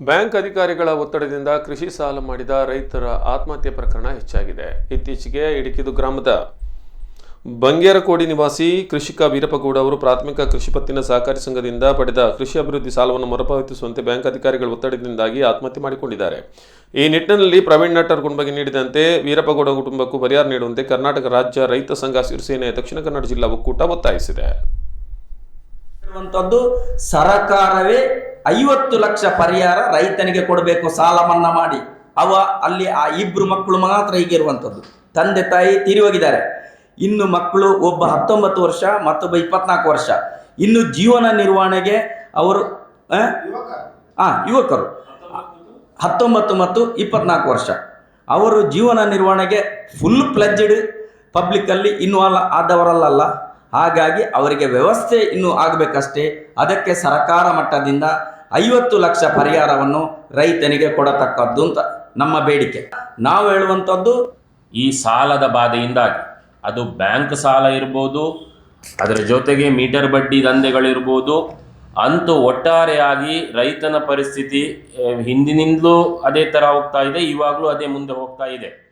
Bank ಅಧಿಕಾರಿಗಳ ಒತ್ತಡದಿಂದ ಕೃಷಿ ಸಾಲ ಮಾಡಿದ ರೈತರ ಆತ್ಮಹತ್ಯೆ ಪ್ರಕರಣ ಹೆಚ್ಚಾಗಿದೆ. ಇತ್ತೀಚೆಗೆ ಇಡಕಿದು ಗ್ರಾಮದ ಬಂಗೇರಕೋಡಿ ನಿವಾಸಿ ಕೃಷಿಕ ವೀರಪ್ಪಗೌಡ ಅವರು ಪ್ರಾಥಮಿಕ ಕೃಷಿ ಪತ್ತಿನ ಸಹಕಾರಿ ಸಂಘದಿಂದ ಪಡೆದ ಕೃಷಿ ಅಭಿವೃದ್ಧಿ ಸಾಲವನ್ನು ಮರುಪಾವತಿಸುವಂತೆ ಬ್ಯಾಂಕ್ ಅಧಿಕಾರಿಗಳ ಒತ್ತಡದಿಂದಾಗಿ ಆತ್ಮಹತ್ಯೆ ಮಾಡಿಕೊಂಡಿದ್ದಾರೆ. ಈ ನಿಟ್ಟಿನಲ್ಲಿ ಪ್ರವೀಣ್ ನಟ್ಟರ್ ಕುಟುಂಬಕ್ಕೆ ನೀಡಿದಂತೆ ವೀರಪ್ಪಗೌಡ ಕುಟುಂಬಕ್ಕೂ ಪರಿಹಾರ ನೀಡುವಂತೆ ಕರ್ನಾಟಕ ರಾಜ್ಯ ರೈತ ಸಂಘ ಶಿವಸೇನೆಯ ದಕ್ಷಿಣ ಕನ್ನಡ ಜಿಲ್ಲಾ ಒಕ್ಕೂಟ ಒತ್ತಾಯಿಸಿದೆ. ಸರ್ಕಾರವೇ 50 ಲಕ್ಷ ಪರಿಹಾರ ರೈತನಿಗೆ ಕೊಡಬೇಕು, ಸಾಲ ಮನ್ನಾ ಮಾಡಿ. ಅಲ್ಲಿ ಆ ಇಬ್ರು ಮಕ್ಕಳು ಮಾತ್ರ ಹೀಗಿರುವಂಥದ್ದು. ತಂದೆ ತಾಯಿ ತೀರಿ ಹೋಗಿದ್ದಾರೆ. ಇನ್ನು ಮಕ್ಕಳು, ಒಬ್ಬ 19 ವರ್ಷ ಮತ್ತೊಬ್ಬ 24 ವರ್ಷ. ಇನ್ನು ಜೀವನ ನಿರ್ವಹಣೆಗೆ ಅವರು ಯುವಕರು 19 ಮತ್ತು 24 ವರ್ಷ. ಅವರು ಜೀವನ ನಿರ್ವಹಣೆಗೆ ಫುಲ್ ಪ್ಲಜ್ಡ್ ಪಬ್ಲಿಕ್ಕಲ್ಲಿ ಇನ್ವಾಲ್ವ್ ಆದವರಲ್ಲ. ಹಾಗಾಗಿ ಅವರಿಗೆ ವ್ಯವಸ್ಥೆ ಇನ್ನೂ ಆಗಬೇಕಷ್ಟೇ. ಅದಕ್ಕೆ ಸರ್ಕಾರ ಮಟ್ಟದಿಂದ 50 ಲಕ್ಷ ಪರಿಹಾರವನ್ನು ರೈತನಿಗೆ ಕೊಡತಕ್ಕದ್ದು ಅಂತ ನಮ್ಮ ಬೇಡಿಕೆ. ನಾವು ಹೇಳುವಂಥದ್ದು, ಈ ಸಾಲದ ಬಾಧೆಯಿಂದಾಗಿ ಅದು ಬ್ಯಾಂಕ್ ಸಾಲ ಇರ್ಬೋದು, ಅದರ ಜೊತೆಗೆ ಮೀಟರ್ ಬಡ್ಡಿ ದಂಧೆಗಳಿರ್ಬೋದು, ಅಂತೂ ಒಟ್ಟಾರೆಯಾಗಿ ರೈತನ ಪರಿಸ್ಥಿತಿ ಹಿಂದಿನಿಂದಲೂ ಅದೇ ಥರ ಹೋಗ್ತಾ ಇದೆ, ಇವಾಗಲೂ ಅದೇ ಮುಂದೆ ಹೋಗ್ತಾ ಇದೆ.